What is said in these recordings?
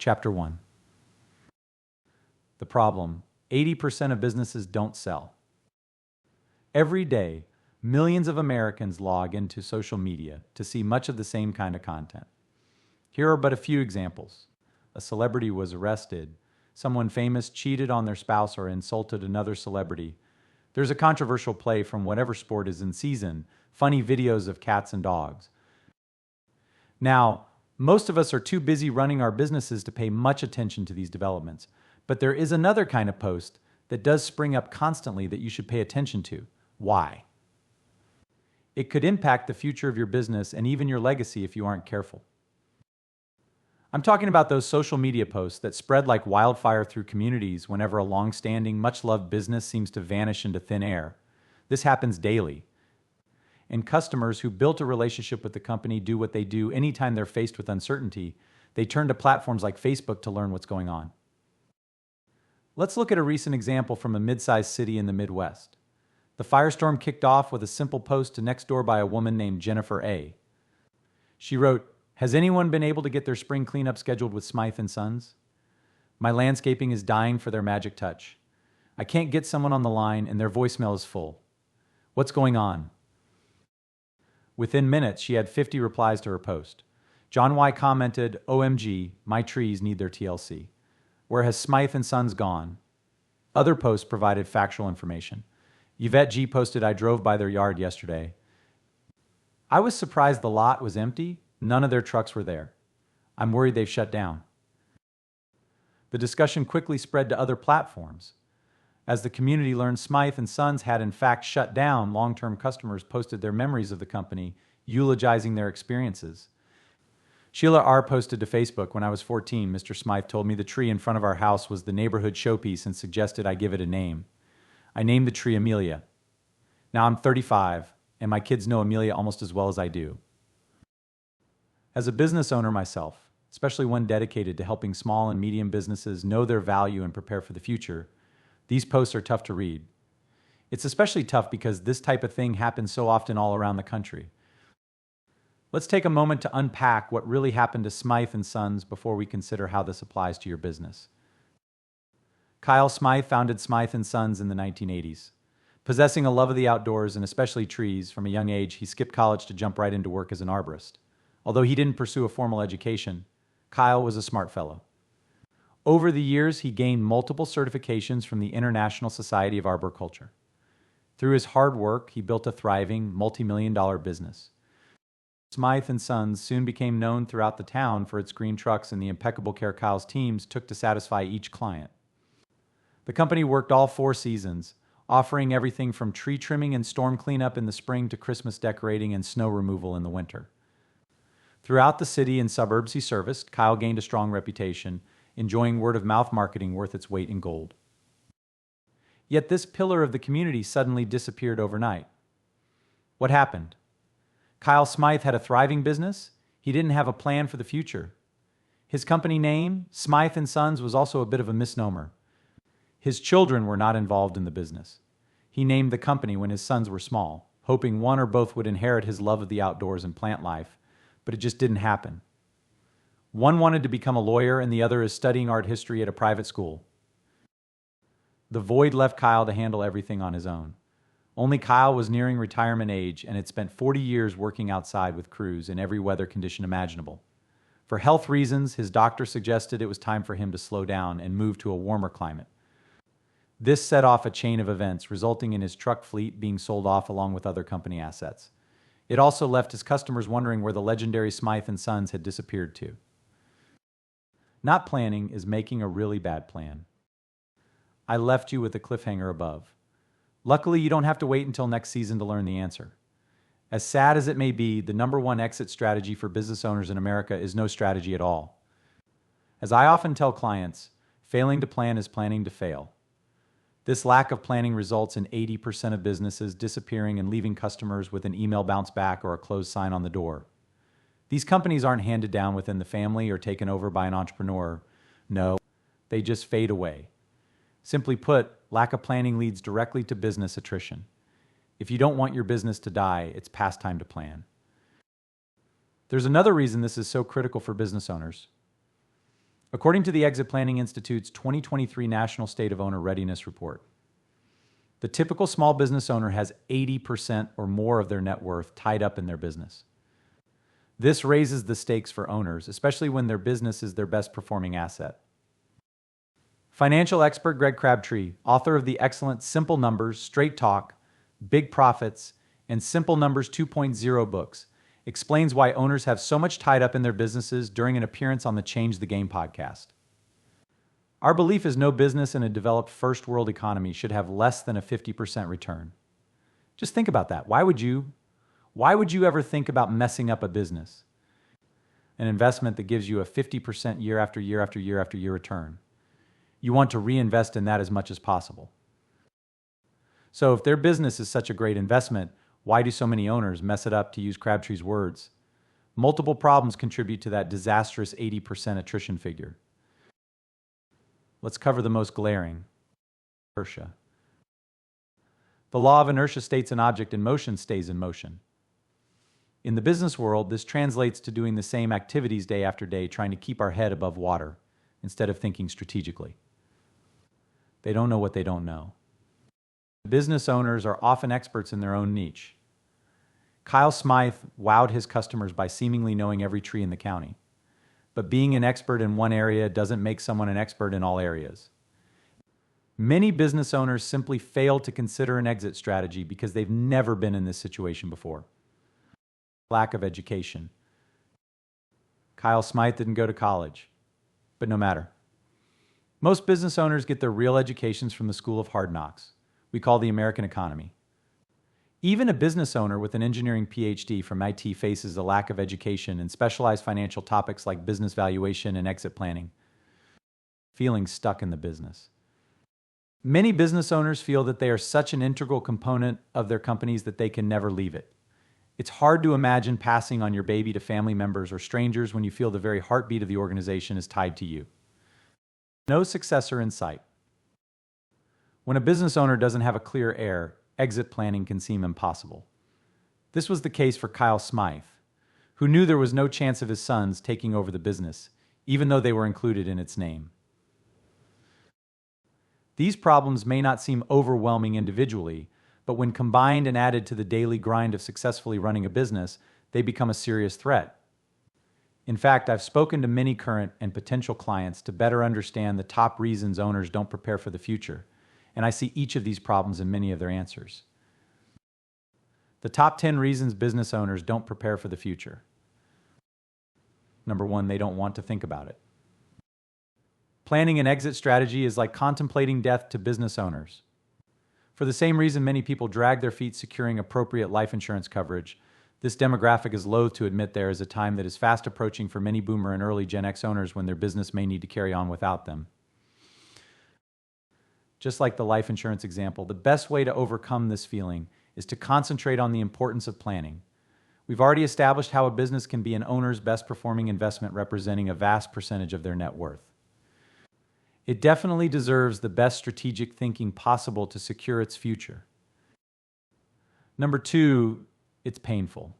Chapter 1. The problem: 80% of businesses don't sell. Every day, millions of Americans log into social media to see much of the same kind of content. Here are but a few examples. A celebrity was arrested. Someone famous cheated on their spouse or insulted another celebrity. There's a controversial play from whatever sport is in season. Funny videos of cats and dogs. Now, most of us are too busy running our businesses to pay much attention to these developments. But there is another kind of post that does spring up constantly that you should pay attention to. Why? It could impact the future of your business and even your legacy if you aren't careful. I'm talking about those social media posts that spread like wildfire through communities whenever a long-standing, much-loved business seems to vanish into thin air. This happens daily. And customers who built a relationship with the company do what they do anytime they're faced with uncertainty. They turn to platforms like Facebook to learn what's going on. Let's look at a recent example from a mid-sized city in the Midwest. The firestorm kicked off with a simple post to Nextdoor by a woman named Jennifer A. She wrote, "Has anyone been able to get their spring cleanup scheduled with Smythe & Sons? My landscaping is dying for their magic touch. I can't get someone on the line and their voicemail is full. What's going on?" Within minutes, she had 50 replies to her post. John Y. commented, "OMG, my trees need their TLC. Where has Smythe & Sons gone?" Other posts provided factual information. Yvette G. posted, "I drove by their yard yesterday. I was surprised the lot was empty. None of their trucks were there. I'm worried they've shut down." The discussion quickly spread to other platforms. As the community learned Smythe & Sons had in fact shut down, long-term customers posted their memories of the company, eulogizing their experiences. Sheila R. posted to Facebook, "When I was 14, Mr. Smythe told me the tree in front of our house was the neighborhood showpiece and suggested I give it a name. I named the tree Amelia. Now I'm 35, and my kids know Amelia almost as well as I do." As a business owner myself, especially one dedicated to helping small and medium businesses know their value and prepare for the future, these posts are tough to read. It's especially tough because this type of thing happens so often all around the country. Let's take a moment to unpack what really happened to Smythe & Sons before we consider how this applies to your business. Kyle Smythe founded Smythe & Sons in the 1980s. Possessing a love of the outdoors and especially trees, from a young age, he skipped college to jump right into work as an arborist. Although he didn't pursue a formal education, Kyle was a smart fellow. Over the years, he gained multiple certifications from the International Society of Arboriculture. Through his hard work, he built a thriving, multi-million-dollar business. Smythe & Sons soon became known throughout the town for its green trucks and the impeccable care Kyle's teams took to satisfy each client. The company worked all 4 seasons, offering everything from tree trimming and storm cleanup in the spring to Christmas decorating and snow removal in the winter. Throughout the city and suburbs he serviced, Kyle gained a strong reputation, enjoying word-of-mouth marketing worth its weight in gold. Yet this pillar of the community suddenly disappeared overnight. What happened? Kyle Smythe had a thriving business. He didn't have a plan for the future. His company name, Smythe & Sons, was also a bit of a misnomer. His children were not involved in the business. He named the company when his sons were small, hoping one or both would inherit his love of the outdoors and plant life, but it just didn't happen. One wanted to become a lawyer and the other is studying art history at a private school. The void left Kyle to handle everything on his own. Only Kyle was nearing retirement age and had spent 40 years working outside with crews in every weather condition imaginable. For health reasons, his doctor suggested it was time for him to slow down and move to a warmer climate. This set off a chain of events, resulting in his truck fleet being sold off along with other company assets. It also left his customers wondering where the legendary Smythe & Sons had disappeared to. Not planning is making a really bad plan. I left you with a cliffhanger above. Luckily, you don't have to wait until next season to learn the answer. As sad as it may be, the #1 exit strategy for business owners in America is no strategy at all. As I often tell clients, failing to plan is planning to fail. This lack of planning results in 80% of businesses disappearing and leaving customers with an email bounce back or a closed sign on the door. These companies aren't handed down within the family or taken over by an entrepreneur. No, they just fade away. Simply put, lack of planning leads directly to business attrition. If you don't want your business to die, it's past time to plan. There's another reason this is so critical for business owners. According to the Exit Planning Institute's 2023 National State of Owner Readiness Report, the typical small business owner has 80% or more of their net worth tied up in their business. This raises the stakes for owners, especially when their business is their best performing asset. Financial expert Greg Crabtree, author of the excellent Simple Numbers, Straight Talk, Big Profits, and Simple Numbers 2.0 books, explains why owners have so much tied up in their businesses during an appearance on the Change the Game podcast. Our belief is no business in a developed first world economy should have less than a 50% return. Just think about that. Why would you ever think about messing up a business? An investment that gives you a 50% year after year after year after year return. You want to reinvest in that as much as possible. So if their business is such a great investment, why do so many owners mess it up, to use Crabtree's words? Multiple problems contribute to that disastrous 80% attrition figure. Let's cover the most glaring: inertia. The law of inertia states an object in motion stays in motion. In the business world, this translates to doing the same activities day after day, trying to keep our head above water instead of thinking strategically. They don't know what they don't know. Business owners are often experts in their own niche. Kyle Smythe wowed his customers by seemingly knowing every tree in the county. But being an expert in one area doesn't make someone an expert in all areas. Many business owners simply fail to consider an exit strategy because they've never been in this situation before. Lack of education. Kyle Smythe didn't go to college, but no matter. Most business owners get their real educations from the School of Hard Knocks, we call the American economy. Even a business owner with an engineering PhD from IT faces a lack of education in specialized financial topics like business valuation and exit planning, feeling stuck in the business. Many business owners feel that they are such an integral component of their companies that they can never leave it. It's hard to imagine passing on your baby to family members or strangers when you feel the very heartbeat of the organization is tied to you. No successor in sight. When a business owner doesn't have a clear heir, exit planning can seem impossible. This was the case for Kyle Smythe, who knew there was no chance of his sons taking over the business, even though they were included in its name. These problems may not seem overwhelming individually, but when combined and added to the daily grind of successfully running a business, they become a serious threat. In fact, I've spoken to many current and potential clients to better understand the top reasons owners don't prepare for the future, and I see each of these problems in many of their answers. The top 10 reasons business owners don't prepare for the future. Number 1, they don't want to think about it. Planning an exit strategy is like contemplating death to business owners. For the same reason many people drag their feet securing appropriate life insurance coverage, this demographic is loath to admit there is a time that is fast approaching for many boomer and early Gen X owners when their business may need to carry on without them. Just like the life insurance example, the best way to overcome this feeling is to concentrate on the importance of planning. We've already established how a business can be an owner's best performing investment, representing a vast percentage of their net worth. It definitely deserves the best strategic thinking possible to secure its future. Number 2, it's painful.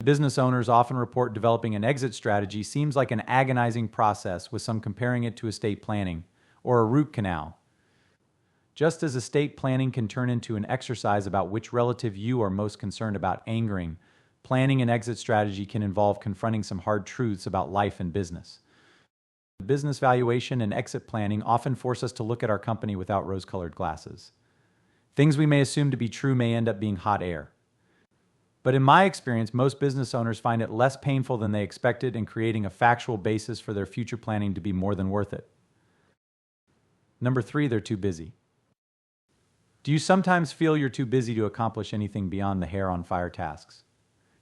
Business owners often report developing an exit strategy seems like an agonizing process, with some comparing it to estate planning or a root canal. Just as estate planning can turn into an exercise about which relative you are most concerned about angering, planning an exit strategy can involve confronting some hard truths about life and business. Business valuation and exit planning often force us to look at our company without rose-colored glasses. Things we may assume to be true may end up being hot air. But in my experience, most business owners find it less painful than they expected, and creating a factual basis for their future planning to be more than worth it. Number 3, they're too busy. Do you sometimes feel you're too busy to accomplish anything beyond the hair-on-fire tasks?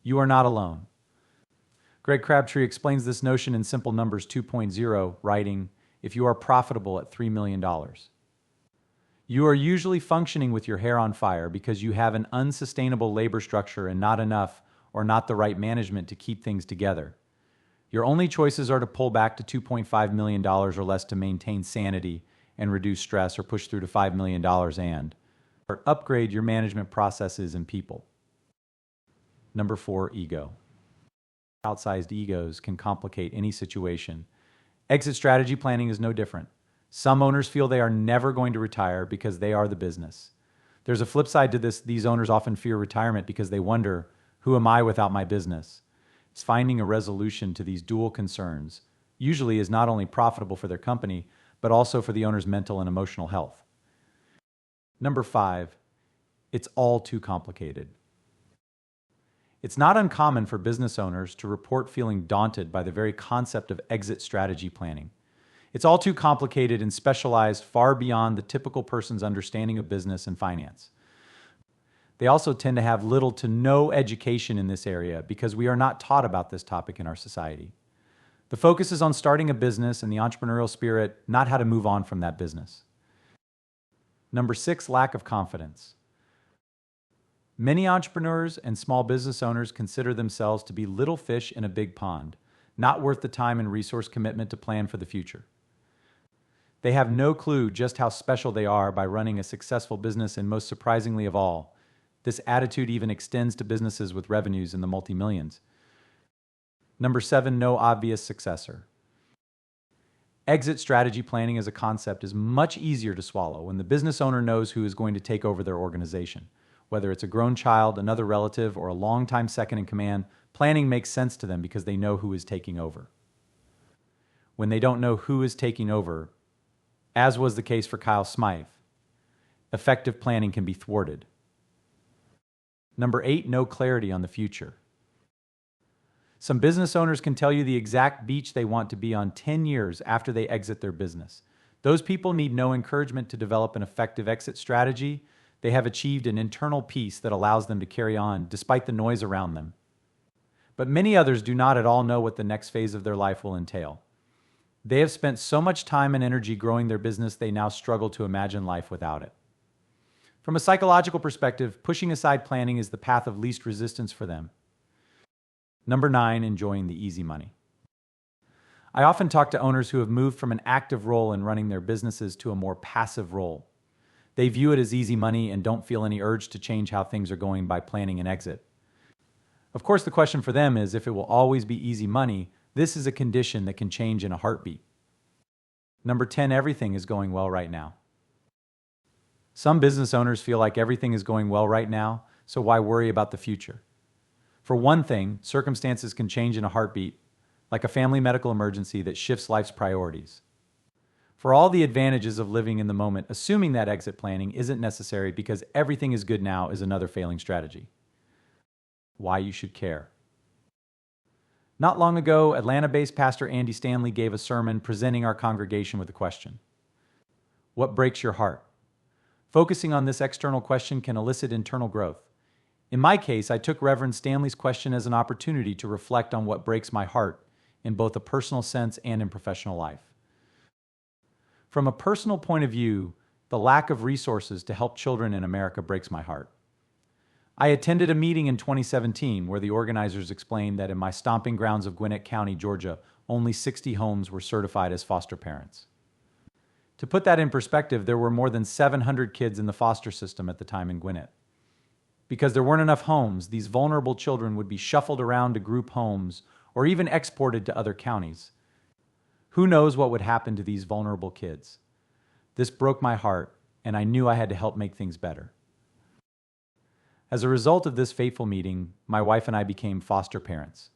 You are not alone. Greg Crabtree explains this notion in Simple Numbers 2.0, writing, "If you are profitable at $3 million, you are usually functioning with your hair on fire because you have an unsustainable labor structure and not enough or not the right management to keep things together. Your only choices are to pull back to $2.5 million or less to maintain sanity and reduce stress, or push through to $5 million or upgrade your management processes and people." Number 4, ego. Outsized egos can complicate any situation, Exit strategy planning is no different. Some owners feel they are never going to retire because they are the business. There's a flip side to this. These owners often fear retirement because they wonder, who am I without my business? It's finding a resolution to these dual concerns usually is not only profitable for their company, but also for the owner's mental and emotional health. Number 5, it's all too complicated. It's not uncommon for business owners to report feeling daunted by the very concept of exit strategy planning. It's all too complicated and specialized far beyond the typical person's understanding of business and finance. They also tend to have little to no education in this area because we are not taught about this topic in our society. The focus is on starting a business and the entrepreneurial spirit, not how to move on from that business. Number 6, lack of confidence. Many entrepreneurs and small business owners consider themselves to be little fish in a big pond, not worth the time and resource commitment to plan for the future. They have no clue just how special they are by running a successful business, and most surprisingly of all, this attitude even extends to businesses with revenues in the multi-millions. Number 7, no obvious successor. Exit strategy planning as a concept is much easier to swallow when the business owner knows who is going to take over their organization. Whether it's a grown child, another relative, or a longtime second in command, planning makes sense to them because they know who is taking over. When they don't know who is taking over, as was the case for Kyle Smythe, effective planning can be thwarted. Number 8, no clarity on the future. Some business owners can tell you the exact beach they want to be on 10 years after they exit their business. Those people need no encouragement to develop an effective exit strategy. They have achieved an internal peace that allows them to carry on despite the noise around them. But many others do not at all know what the next phase of their life will entail. They have spent so much time and energy growing their business, they now struggle to imagine life without it. From a psychological perspective, pushing aside planning is the path of least resistance for them. Number 9, enjoying the easy money. I often talk to owners who have moved from an active role in running their businesses to a more passive role. They view it as easy money and don't feel any urge to change how things are going by planning an exit. Of course, the question for them is if it will always be easy money. This is a condition that can change in a heartbeat. Number 10, everything is going well right now. Some business owners feel like everything is going well right now, so why worry about the future? For one thing, circumstances can change in a heartbeat, like a family medical emergency that shifts life's priorities. For all the advantages of living in the moment, assuming that exit planning isn't necessary because everything is good now is another failing strategy. Why you should care. Not long ago, Atlanta-based Pastor Andy Stanley gave a sermon presenting our congregation with a question. What breaks your heart? Focusing on this external question can elicit internal growth. In my case, I took Reverend Stanley's question as an opportunity to reflect on what breaks my heart in both a personal sense and in professional life. From a personal point of view, the lack of resources to help children in America breaks my heart. I attended a meeting in 2017 where the organizers explained that in my stomping grounds of Gwinnett County, Georgia, only 60 homes were certified as foster parents. To put that in perspective, there were more than 700 kids in the foster system at the time in Gwinnett. Because there weren't enough homes, these vulnerable children would be shuffled around to group homes or even exported to other counties. Who knows what would happen to these vulnerable kids? This broke my heart, and I knew I had to help make things better. As a result of this fateful meeting, my wife and I became foster parents.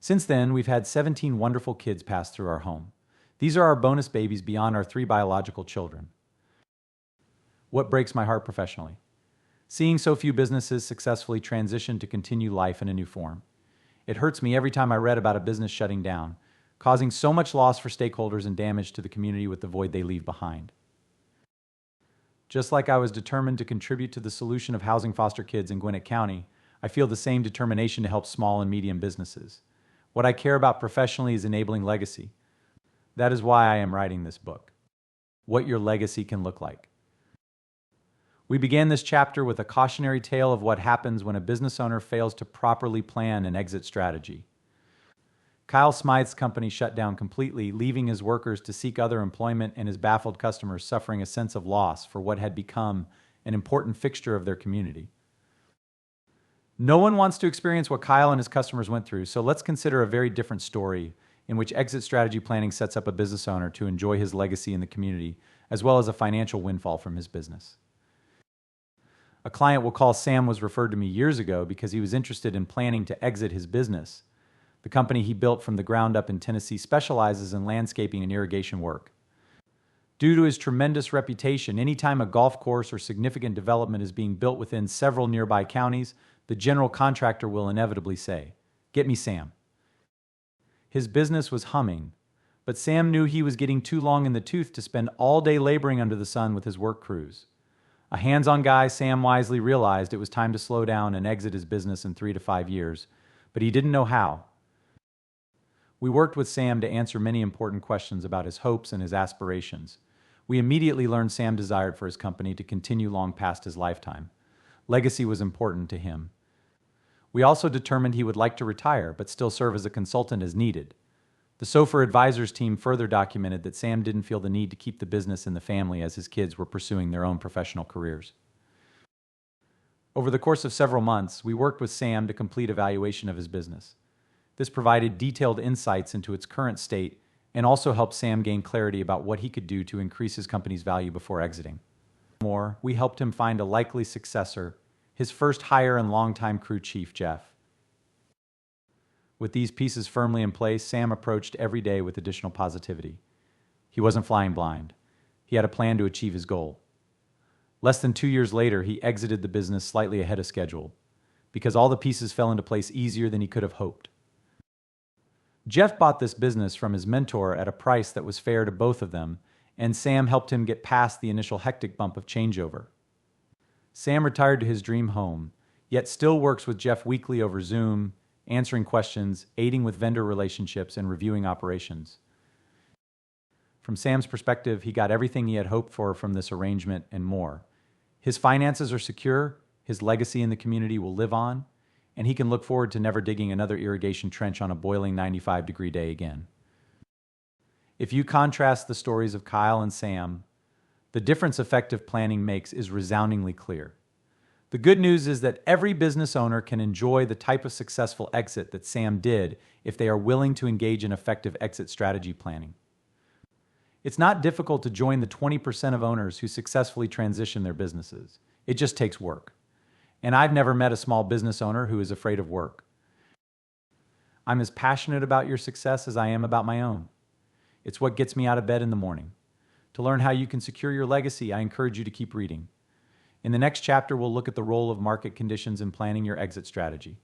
Since then, we've had 17 wonderful kids pass through our home. These are our bonus babies beyond our 3 biological children. What breaks my heart professionally? Seeing so few businesses successfully transition to continue life in a new form. It hurts me every time I read about a business shutting down, causing so much loss for stakeholders and damage to the community with the void they leave behind. Just like I was determined to contribute to the solution of housing foster kids in Gwinnett County, I feel the same determination to help small and medium businesses. What I care about professionally is enabling legacy. That is why I am writing this book. What your legacy can look like. We began this chapter with a cautionary tale of what happens when a business owner fails to properly plan an exit strategy. Kyle Smythe's company shut down completely, leaving his workers to seek other employment and his baffled customers suffering a sense of loss for what had become an important fixture of their community. No one wants to experience what Kyle and his customers went through, so let's consider a very different story in which exit strategy planning sets up a business owner to enjoy his legacy in the community, as well as a financial windfall from his business. A client we'll call Sam was referred to me years ago because he was interested in planning to exit his business. The company he built from the ground up in Tennessee specializes in landscaping and irrigation work. Due to his tremendous reputation, anytime a golf course or significant development is being built within several nearby counties, the general contractor will inevitably say, "Get me Sam." His business was humming, but Sam knew he was getting too long in the tooth to spend all day laboring under the sun with his work crews. A hands-on guy, Sam wisely realized it was time to slow down and exit his business in 3 to 5 years, but he didn't know how. We worked with Sam to answer many important questions about his hopes and his aspirations. We immediately learned Sam desired for his company to continue long past his lifetime. Legacy was important to him. We also determined he would like to retire, but still serve as a consultant as needed. The Sofer Advisors team further documented that Sam didn't feel the need to keep the business in the family as his kids were pursuing their own professional careers. Over the course of several months, we worked with Sam to complete evaluation of his business. This provided detailed insights into its current state and also helped Sam gain clarity about what he could do to increase his company's value before exiting. More, we helped him find a likely successor, his first hire and longtime crew chief, Jeff. With these pieces firmly in place, Sam approached every day with additional positivity. He wasn't flying blind. He had a plan to achieve his goal. Less than 2 years later, he exited the business slightly ahead of schedule, because all the pieces fell into place easier than he could have hoped. Jeff bought this business from his mentor at a price that was fair to both of them, and Sam helped him get past the initial hectic bump of changeover. Sam retired to his dream home, yet still works with Jeff weekly over Zoom, answering questions, aiding with vendor relationships, and reviewing operations. From Sam's perspective, he got everything he had hoped for from this arrangement and more. His finances are secure, his legacy in the community will live on, and he can look forward to never digging another irrigation trench on a boiling 95-degree day again. If you contrast the stories of Kyle and Sam, the difference effective planning makes is resoundingly clear. The good news is that every business owner can enjoy the type of successful exit that Sam did if they are willing to engage in effective exit strategy planning. It's not difficult to join the 20% of owners who successfully transition their businesses. It just takes work. And I've never met a small business owner who is afraid of work. I'm as passionate about your success as I am about my own. It's what gets me out of bed in the morning. To learn how you can secure your legacy, I encourage you to keep reading. In the next chapter, we'll look at the role of market conditions in planning your exit strategy.